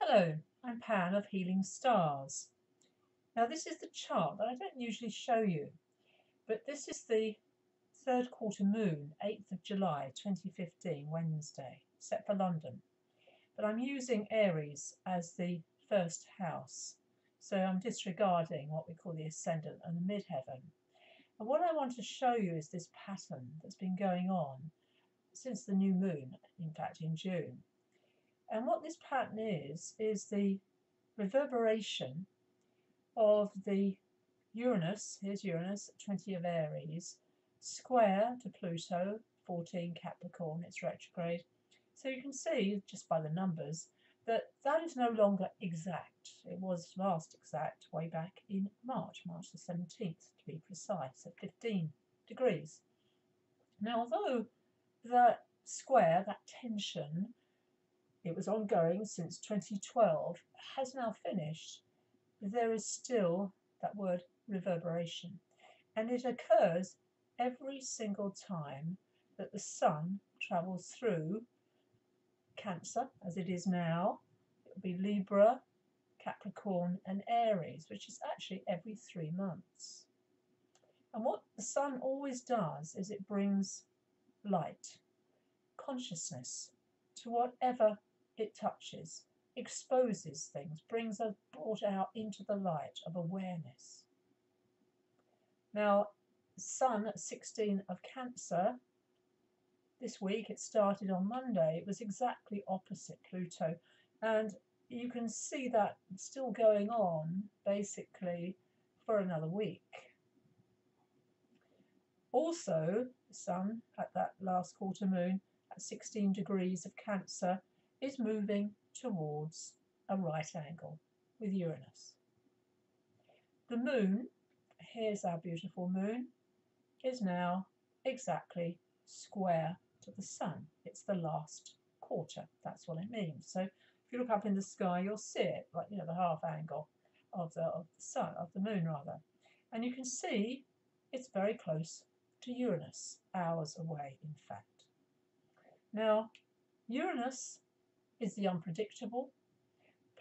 Hello, I'm Pam of Healing Stars. Now, this is the chart that I don't usually show you, but this is the third quarter moon, 8th of July 2015, Wednesday, set for London. But I'm using Aries as the first house, so I'm disregarding what we call the ascendant and the midheaven. And what I want to show you is this pattern that's been going on since the new moon, in fact, in June. And what this pattern is the reverberation of the Uranus, here's Uranus, 20 of Aries, square to Pluto, 14 Capricorn, it's retrograde. So you can see, just by the numbers, that that is no longer exact. It was last exact way back in March the 17th to be precise, at 15 degrees. Now, although that square, that tension, it was ongoing since 2012, has now finished, there is still that word reverberation, and it occurs every single time that the sun travels through Cancer, as it is now. It will be Libra, Capricorn and Aries, which is actually every 3 months. And what the sun always does is it brings light, consciousness to whatever it touches, exposes things, brings us brought out into the light of awareness. Now, Sun at 16 of Cancer, this week, it started on Monday, it was exactly opposite Pluto, and you can see that still going on basically for another week. Also, the Sun at that last quarter moon at 16 degrees of Cancer is moving towards a right angle with Uranus. The moon, here's our beautiful moon, is now exactly square to the sun. It's the last quarter, that's what it means. So if you look up in the sky, you'll see it, like, you know, the half angle of the sun, of the moon rather. And you can see it's very close to Uranus, hours away, in fact. Now, Uranus is the unpredictable,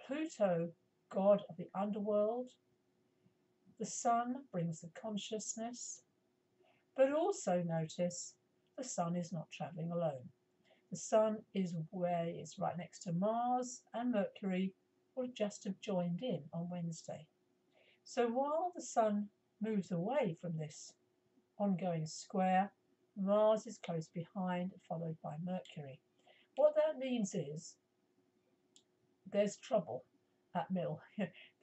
Pluto, god of the underworld. The sun brings the consciousness, but also notice the sun is not travelling alone. The sun is where it's right next to Mars, and Mercury will just have joined in on Wednesday. So while the sun moves away from this ongoing square, Mars is close behind, followed by Mercury. What that means is there's trouble at Mill.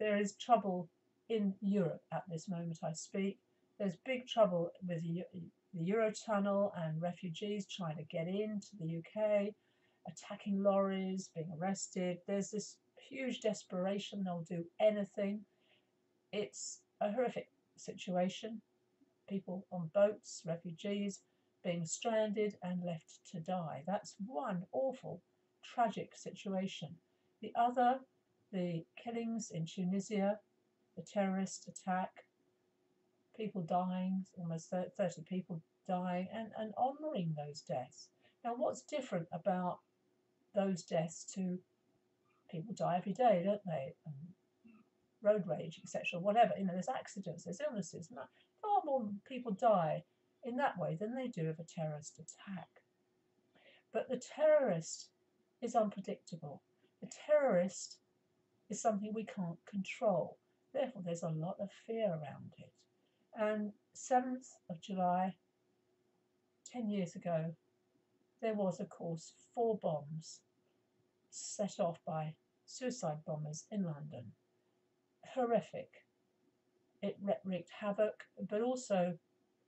There is trouble in Europe at this moment I speak. There's big trouble with the Eurotunnel and refugees trying to get into the UK, attacking lorries, being arrested. There's this huge desperation. They'll do anything. It's a horrific situation. People on boats, refugees, being stranded and left to die. That's one awful, tragic situation. The other, the killings in Tunisia, the terrorist attack, people dying, almost 30 people dying, and honouring those deaths. Now, what's different about those deaths to people die every day, don't they? Road rage, etc., whatever. You know, there's accidents, there's illnesses. Far more people die in that way than they do of a terrorist attack. But the terrorist is unpredictable. The terrorist is something we can't control. Therefore, there's a lot of fear around it. And 7th of July, 10 years ago, there was, of course, 4 bombs set off by suicide bombers in London. Horrific. It wreaked havoc, but also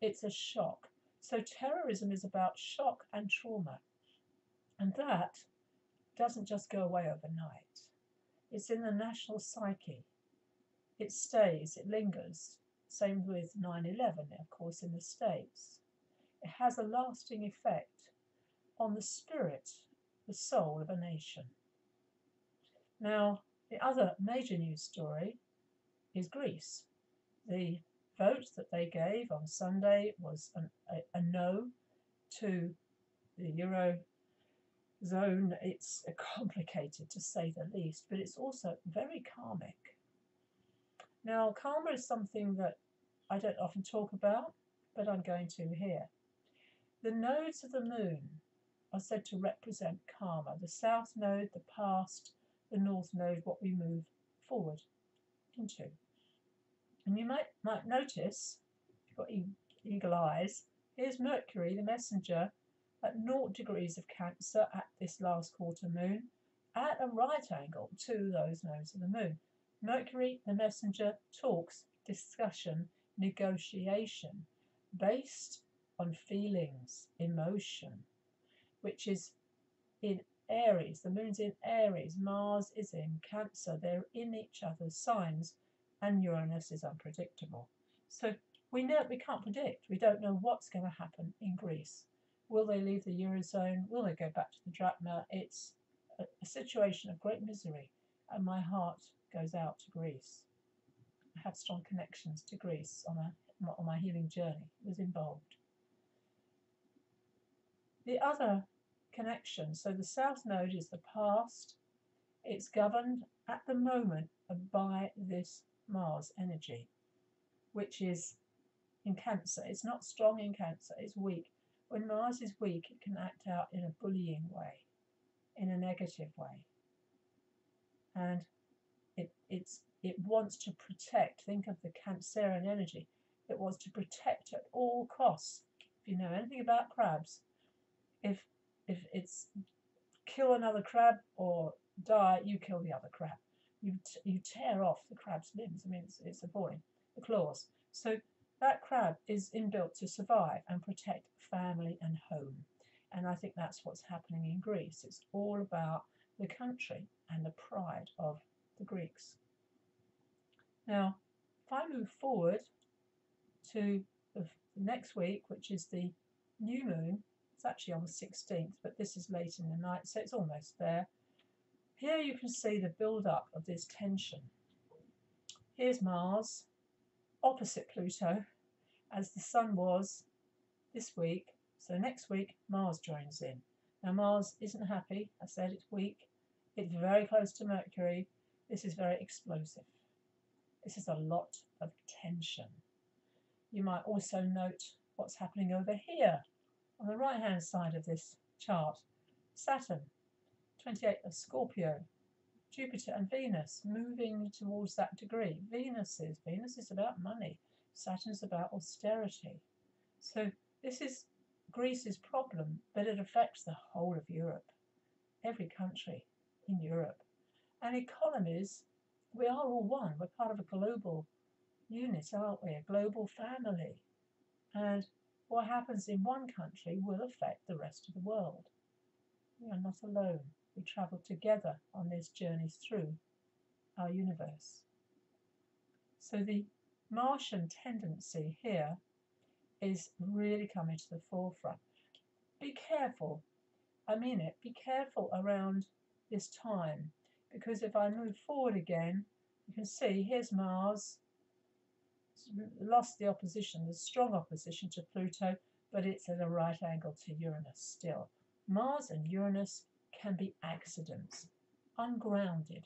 it's a shock. So terrorism is about shock and trauma. And that doesn't just go away overnight. It's in the national psyche. It stays, it lingers. Same with 9/11, of course, in the States. It has a lasting effect on the spirit, the soul of a nation. Now, the other major news story is Greece. The vote that they gave on Sunday was a no to the zone. It's complicated to say the least, but it's also very karmic. Now, karma is something that I don't often talk about, but I'm going to here. The nodes of the moon are said to represent karma. The south node, the past, the north node, what we move forward into. And you might notice, if you've got eagle eyes, here's Mercury, the messenger, at 0 degrees of Cancer at this last quarter moon, at a right angle to those nodes of the moon. Mercury, the messenger, talks, discussion, negotiation, based on feelings, emotion, which is in Aries. The moon's in Aries, Mars is in Cancer. They're in each other's signs, and Uranus is unpredictable. So we can't predict. We don't know what's going to happen in Greece. Will they leave the Eurozone? Will they go back to the drachma? It's a situation of great misery, and my heart goes out to Greece. I have strong connections to Greece on my healing journey. It was involved. The other connection, so the south node is the past. It's governed at the moment by this Mars energy, which is in Cancer. It's not strong in Cancer, it's weak. When Mars is weak, it can act out in a bullying way, in a negative way. And it wants to protect. Think of the Cancerian energy. It wants to protect at all costs. If you know anything about crabs, if it's kill another crab or die, you kill the other crab. You tear off the crab's limbs. I mean, it's appalling. The claws. So that crab is inbuilt to survive and protect family and home. And I think that's what's happening in Greece. It's all about the country and the pride of the Greeks. Now, if I move forward to the next week, which is the new moon, it's actually on the 16th, but this is late in the night, so it's almost there. Here you can see the build-up of this tension. Here's Mars, opposite Pluto, as the Sun was this week. So next week, Mars joins in. Now, Mars isn't happy. I said it's weak. It's very close to Mercury. This is very explosive. This is a lot of tension. You might also note what's happening over here on the right-hand side of this chart. Saturn, 28th of Scorpio, Jupiter and Venus moving towards that degree. Venus is about money. Saturn's about austerity. So this is Greece's problem, but it affects the whole of Europe, every country in Europe. And economies, we are all one. We're part of a global unit, aren't we? A global family. And what happens in one country will affect the rest of the world. We are not alone. We travel together on this journey through our universe. So the Martian tendency here is really coming to the forefront. Be careful. I mean it. Be careful around this time, because if I move forward again, you can see here's Mars. Lost the opposition, the strong opposition to Pluto, but it's at a right angle to Uranus still. Mars and Uranus can be accidents, ungrounded,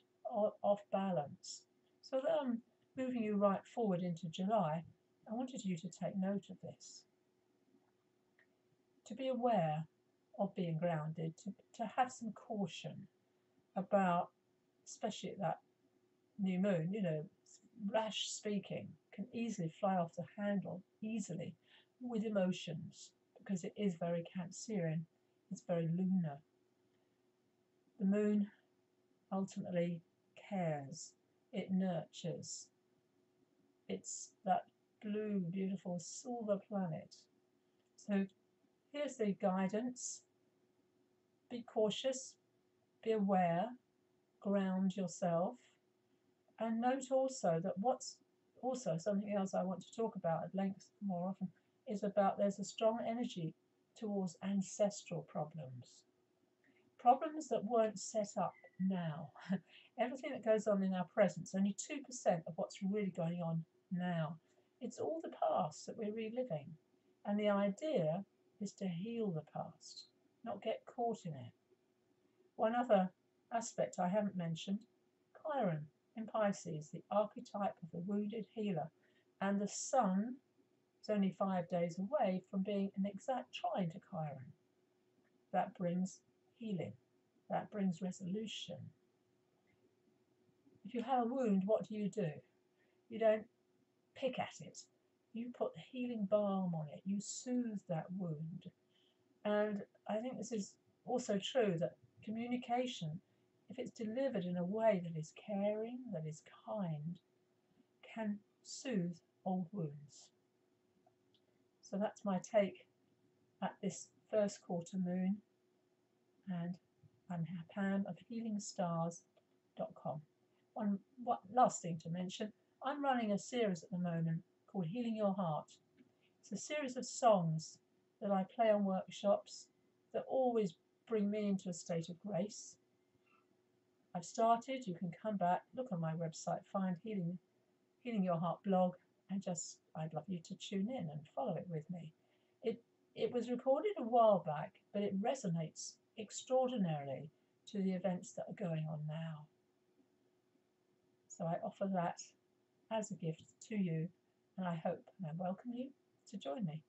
off balance. So that I'm moving you right forward into July, I wanted you to take note of this. To be aware of being grounded, to have some caution about, especially at that new moon, rash speaking can easily fly off the handle, easily, with emotions, because it is very Cancerian, it's very lunar. The moon ultimately cares, it nurtures, it's that blue, beautiful silver planet. So here's the guidance. Be cautious, be aware, ground yourself, and note also that what's also something else I want to talk about at length more often is about there's a strong energy towards ancestral problems. Problems that weren't set up now. Everything that goes on in our present, only 2% of what's really going on now. It's all the past that we're reliving. And the idea is to heal the past, not get caught in it. One other aspect I haven't mentioned, Chiron in Pisces, the archetype of the wounded healer, and the sun is only 5 days away from being an exact trine to Chiron. That brings healing, that brings resolution. If you have a wound, what do? You don't pick at it. You put healing balm on it. You soothe that wound. And I think this is also true that communication, if it's delivered in a way that is caring, that is kind, can soothe old wounds. So that's my take at this first quarter moon. And I'm Pam of healingstars.com. One last thing to mention, I'm running a series at the moment called Healing Your Heart. It's a series of songs that I play on workshops that always bring me into a state of grace. I've started, you can come back, look on my website, find Healing Your Heart blog, and I'd love you to tune in and follow it with me. It was recorded a while back, but it resonates extraordinarily to the events that are going on now. So I offer that as a gift to you, and I hope and I welcome you to join me.